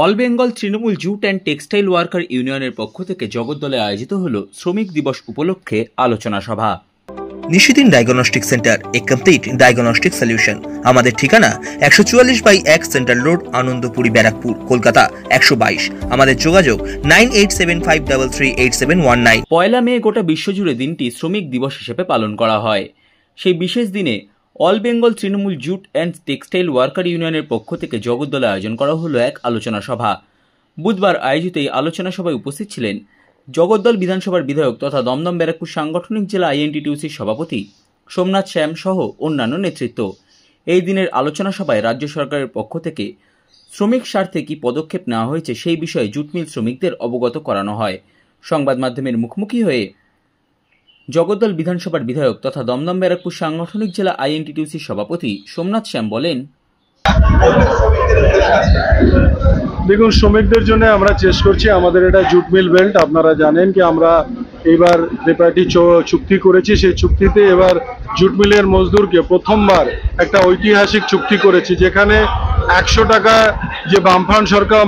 All Bengal Trinamool jute and textile worker ইউনিয়নের পক্ষ থেকে জগদ্দলে আয়োজিত হল শ্রমিক দিবস উপলক্ষে আলোচনা সভা। নিশিদিন ডায়াগনস্টিক সেন্টার, এ কমপ্লিট ডায়াগনস্টিক সলিউশন। আমাদের ঠিকানা 144/1 সেন্ট্রাল রোড, আনন্দপুরি, ব্যারাকপুর, কলকাতা 122। আমাদের যোগাযোগ 9875338719। পয়লা মে গোটা বিশ্বজুড়ে দিনটি শ্রমিক দিবস হিসেবে পালন করা হয়। সেই বিশেষ দিনে all Bengal Trinamool jute and textile worker ইউনিয়নের পক্ষ থেকে জগদ্দলে আয়োজন করা হলো এক আলোচনা সভা। বুধবার আয়োজিত এই আলোচনা সভায় উপস্থিত ছিলেন জগদ্দল বিধানসভার বিধায়ক তথা দমদম ব্যারাকপুর সাংগঠনিক জেলা আইএনটিটিউসির সভাপতি সোমনাথ শ্যাম সহ অন্যান্য নেতৃত্ব। এই দিনের আলোচনা সভায় রাজ্য সরকারের পক্ষ থেকে শ্রমিক স্বার্থে কি পদক্ষেপ নেওয়া হয়েছে সেই বিষয়ে জুট মিল শ্রমিকদের অবগত করানো হয়। সংবাদ মাধ্যমের মুখোমুখি হয়ে জগদ্দল বিধানসভার বিধায়ক তথা দমদম ব্যারাকপুর সাংগঠনিক জেলা আইএনটিটিউসির সভাপতি সোমনাথ শ্যাম বলেন, দেখুন, শ্রমিকদের জন্য আমরা চেষ্টা করছি। আমাদের এটা জুট মিল বেল্ট। আপনারা জানেন কি আমরা এবার ত্রিপাঠী চুক্তি করেছি। সেই চুক্তিতে এবার জুট মিলের মজদুরকে প্রথমবার একটা ঐতিহাসিক চুক্তি করেছি, যেখানে 100 টাকা যে বামফ্রন্ট সরকার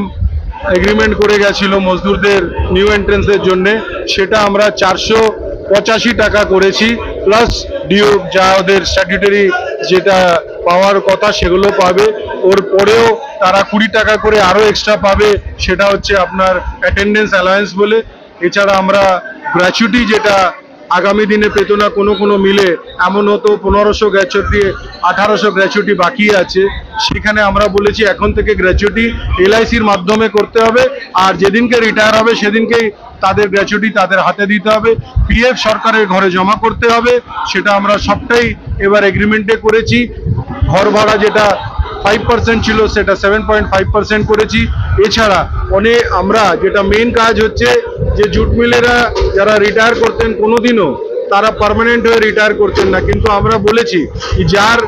এগ্রিমেন্ট করে গেছিল মজদুরদের নিউ এন্ট্রেন্সের জন্য, সেটা আমরা 485 টাকা করেছি, প্লাস ডিউ যা ওদের স্ট্যাটিউটরি যেটা পাওয়ার কথা সেগুলো পাবে। ওর পরেও তারা 20 টাকা করে আরও এক্সট্রা পাবে, সেটা হচ্ছে আপনার অ্যাটেন্ডেন্স অ্যালায়েন্স বলে। এছাড়া আমরা গ্র্যাচুইটি যেটা আগামী দিনে পেত না কোনো মিলে, এমন হতো 1500 গ্র্যাচুইটি 1800 গ্র্যাচুইটি বাকি আছে, সেখানে আমরা বলেছি এখন থেকে গ্র্যাচুইটি এলআইসির মাধ্যমে করতে হবে, আর যেদিনকে রিটায়ার হবে সেদিনকেই তাদের গ্র্যাচুইটি তাদের হাতে দিতে হবে। পিএফ সরকারের ঘরে জমা করতে হবে, সেটা আমরা সবটাই এবার এগ্রিমেন্টে করেছি। ঘর ভাড়া যেটা 5% ছিল সেটা 7.5% করেছি। এছাড়া আমরা যেটা মেইন কাজ হচ্ছে যে জুট মিলেরা যারা রিটায়ার করতেন কোনোদিনও তারা পার্মানেন্ট হয়ে রিটায়ার করতেন না, কিন্তু আমরা বলেছি যার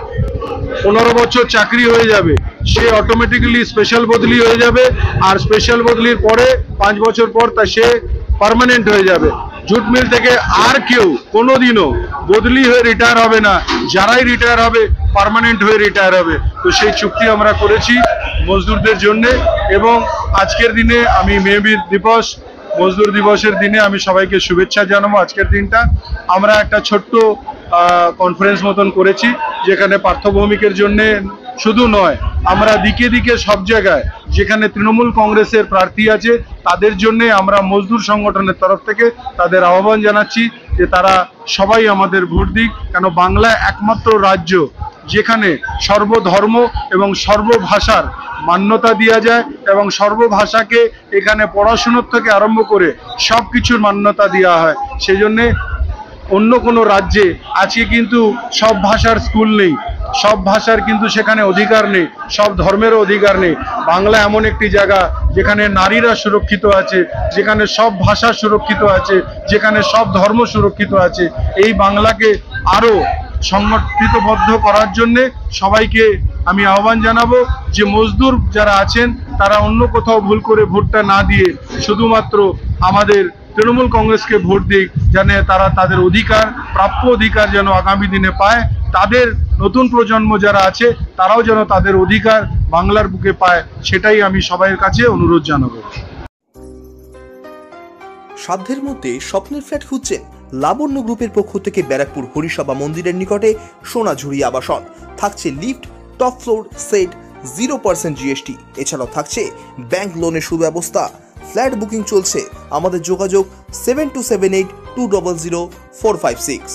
15 বছর চাকরি হয়ে যাবে সে অটোমেটিক্যালি স্পেশাল বদলি হয়ে যাবে, আর স্পেশাল বদলির পরে 5 বছর পর সে পার্মানেন্ট হয়ে যাবে। জুট মিল থেকে আর কেউ কোনোদিনও বদলি হয়ে রিটায়ার হবে না, যারাই রিটায়ার হবে পার্মানেন্ট হয়ে রিটায়ার হবে। তো সেই চুক্তি আমরা করেছি মজদুরদের জন্য। এবং আজকের দিনে আমি মজদুর দিবসের দিনে আমি সবাইকে শুভেচ্ছা জানাবো। আজকের দিনটা আমরা একটা ছোট্ট কনফারেন্স মতন করেছি, যেখানে পার্থভৌমিকের জন্য শুধু নয়, আমরা দিকে দিকে সব জায়গায় যেখানে তৃণমূল কংগ্রেসের প্রার্থী আছে তাদের জন্য আমরা মজদুর সংগঠনের তরফ থেকে তাদের আহ্বান জানাচ্ছি যে তারা সবাই আমাদের ভোট দিক। কেন বাংলা একমাত্র রাজ্য যেখানে সর্বধর্ম এবং সর্বভাষার মান্যতা দেওয়া যায়, এবং সর্বভাষাকে এখানে পড়াশুনোর থেকে আরম্ভ করে সব কিছুর মান্যতা দেওয়া হয়। সেই জন্যে অন্য কোনো রাজ্যে আজকে কিন্তু সব ভাষার স্কুল নেই, সব ভাষার কিন্তু সেখানে অধিকার নেই, সব ধর্মেরও অধিকার নেই। বাংলা এমন একটি জায়গা যেখানে নারীরা সুরক্ষিত আছে, যেখানে সব ভাষা সুরক্ষিত আছে, যেখানে সব ধর্ম সুরক্ষিত আছে। এই বাংলাকে আরও সংগঠিতবদ্ধ করার জন্যে সবাইকে আমি আহ্বান জানাবো যে মজদুর যারা আছেন তারা অন্য কোথাও ভুল করে ভোটটা না দিয়ে শুধুমাত্র আমাদের তৃণমূল কংগ্রেসকে ভোট দিক, যেন তারা তাদের অধিকার, প্রাপ্য অধিকার যেন আগামী দিনে পায়। তাদের নতুন প্রজন্ম যারা আছে তারাও যেন তাদের অধিকার বাংলার বুকে পায়, সেটাই আমি সবাইয়ের কাছে অনুরোধ জানাবো। সাধ্যের মধ্যে স্বপ্নের ফ্ল্যাট খুঁজছেন? লাবণ্য গ্রুপের পক্ষ থেকে ব্যারাকপুর হরিসভা মন্দিরের নিকটে সোনাঝুরি আবাসন। থাকছে lift, top floor, set, 0% GST. এছাড়াও থাকছে ব্যাংক লোনের সুব্যবস্থা। ফ্ল্যাট বুকিং চলছে। আমাদের যোগাযোগ 7278200456।